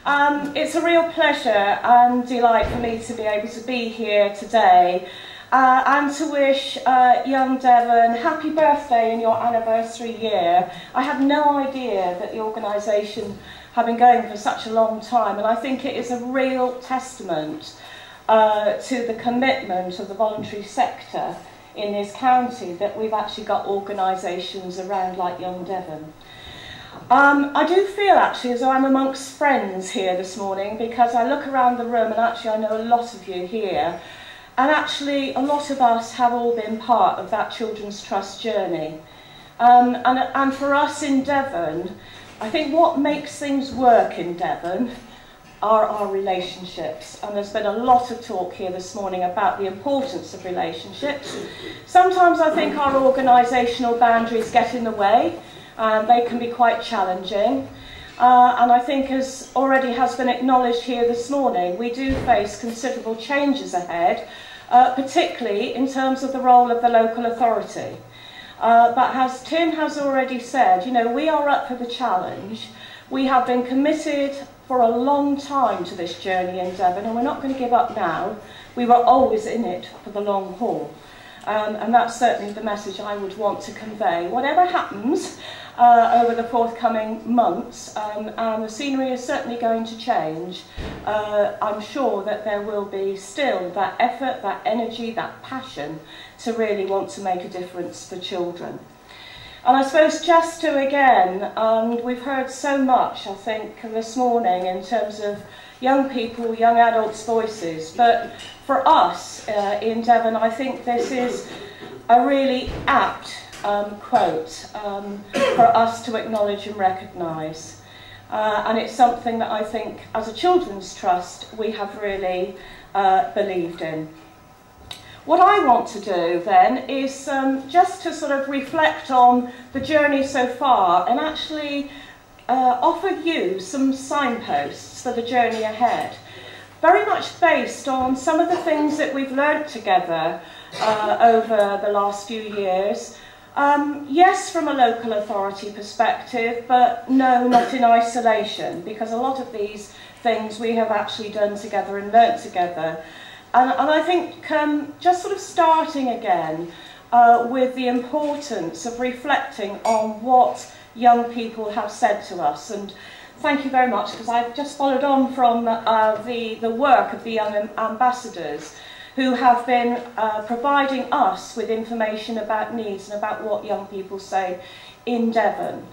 It's a real pleasure and delight for me to be able to be here today and to wish young Devon happy birthday in your anniversary year. I had no idea that the organisation had been going for such a long time, and I think it is a real testament to the commitment of the voluntary sector in this county that we've actually got organisations around like Young Devon. I do feel actually as though I'm amongst friends here this morning, because I look around the room and actually I know a lot of you here, and actually a lot of us have all been part of that Children's Trust journey. And for us in Devon, I think what makes things work in Devon are our relationships, and there's been a lot of talk here this morning about the importance of relationships. Sometimes I think our organisational boundaries get in the way, and they can be quite challenging. And I think, as already has been acknowledged here this morning, we do face considerable changes ahead, particularly in terms of the role of the local authority. But as Tim has already said, you know, we are up for the challenge. We have been committed for a long time to this journey in Devon, and we're not going to give up now. We were always in it for the long haul. And that's certainly the message I would want to convey. Whatever happens over the forthcoming months, and the scenery is certainly going to change, I'm sure that there will be still that effort, that energy, that passion to really want to make a difference for children. And I suppose just to, again, we've heard so much, I think, this morning in terms of young people, young adults' voices, but for us in Devon, I think this is a really apt quote for us to acknowledge and recognise. And it's something that I think, as a Children's Trust, we have really believed in. What I want to do then is just to sort of reflect on the journey so far and actually offer you some signposts for the journey ahead. Very much based on some of the things that we've learnt together over the last few years. Yes, from a local authority perspective, but no, not in isolation, because a lot of these things we have actually done together and learnt together. And I think just sort of starting again with the importance of reflecting on what young people have said to us. And thank you very much, because I've just followed on from the work of the young ambassadors who have been providing us with information about needs and about what young people say in Devon.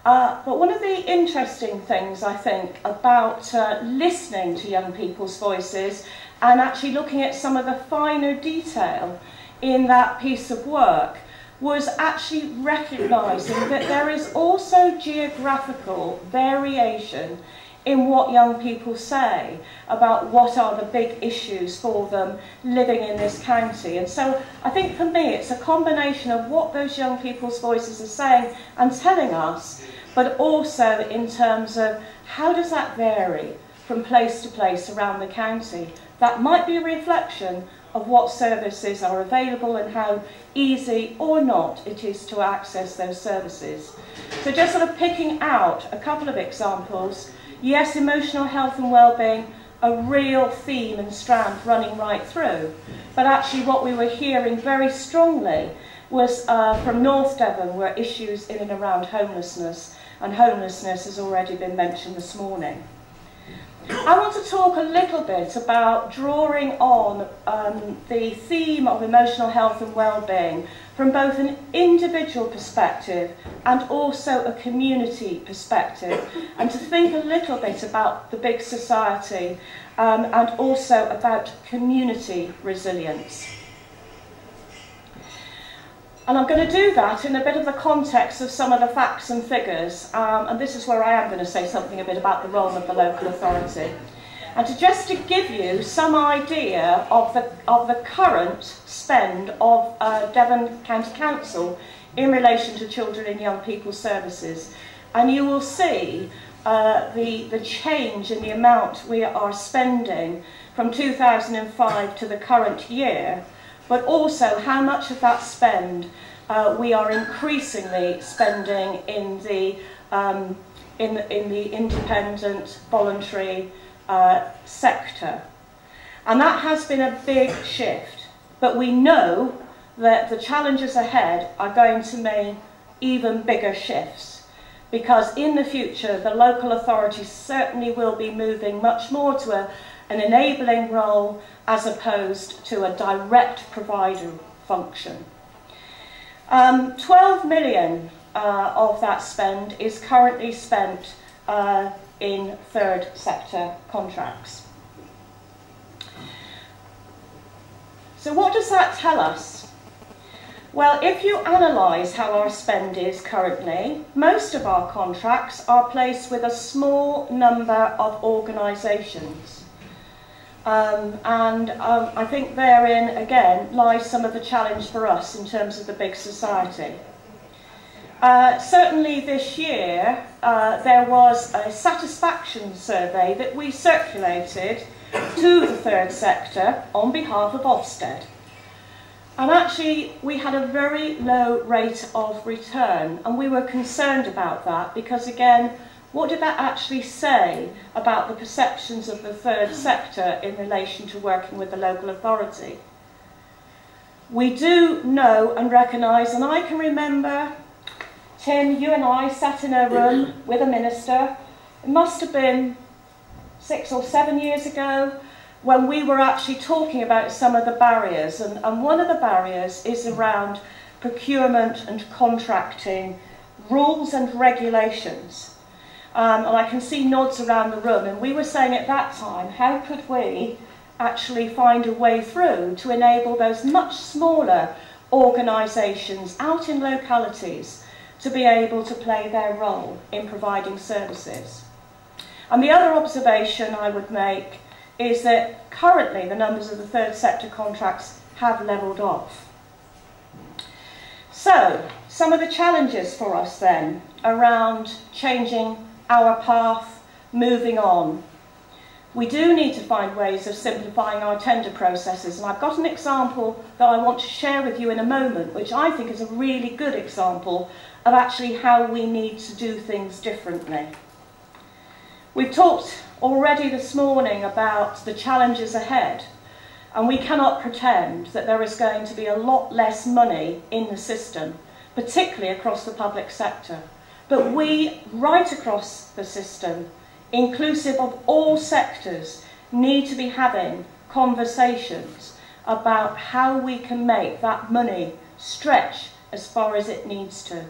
But one of the interesting things, I think, about listening to young people's voices and actually looking at some of the finer detail in that piece of work was actually recognising that there is also geographical variation in what young people say about what are the big issues for them living in this county. And so I think for me it's a combination of what those young people's voices are saying and telling us, but also in terms of how does that vary from place to place around the county. That might be a reflection of what services are available and how easy or not it is to access those services. So just sort of picking out a couple of examples. Yes, emotional health and wellbeing, a real theme and strand running right through. But actually what we were hearing very strongly was from North Devon were issues in and around homelessness, and homelessness has already been mentioned this morning. I want to talk a little bit about drawing on the theme of emotional health and well-being from both an individual perspective and also a community perspective, and to think a little bit about the big society and also about community resilience. And I'm going to do that in a bit of the context of some of the facts and figures, and this is where I am going to say something a bit about the role of the local authority. And just to give you some idea of the current spend of Devon County Council in relation to children and young people's services. And you will see the change in the amount we are spending from 2005 to the current year, but also how much of that spend we are increasingly spending in in the independent voluntary sector. And that has been a big shift. But we know that the challenges ahead are going to mean even bigger shifts, because in the future the local authorities certainly will be moving much more to an enabling role as opposed to a direct provider function. 12 million of that spend is currently spent in third sector contracts. So what does that tell us? Well, if you analyse how our spend is currently, most of our contracts are placed with a small number of organisations. I think therein, again, lies some of the challenge for us in terms of the big society. Certainly this year, there was a satisfaction survey that we circulated to the third sector on behalf of Ofsted. And actually, we had a very low rate of return, and we were concerned about that because, again, what did that actually say about the perceptions of the third sector in relation to working with the local authority? We do know and recognise, and I can remember, Tim, you and I sat in a room with a minister, it must have been 6 or 7 years ago, when we were actually talking about some of the barriers. And one of the barriers is around procurement and contracting rules and regulations. And I can see nods around the room, and we were saying at that time, how could we actually find a way through to enable those much smaller organisations out in localities to be able to play their role in providing services. And the other observation I would make is that currently the numbers of the third sector contracts have levelled off. So, some of the challenges for us then around changing our path, moving on. We do need to find ways of simplifying our tender processes, and I've got an example that I want to share with you in a moment, which I think is a really good example of actually how we need to do things differently. We've talked already this morning about the challenges ahead, and we cannot pretend that there is going to be a lot less money in the system, particularly across the public sector. But we, right across the system, inclusive of all sectors, need to be having conversations about how we can make that money stretch as far as it needs to.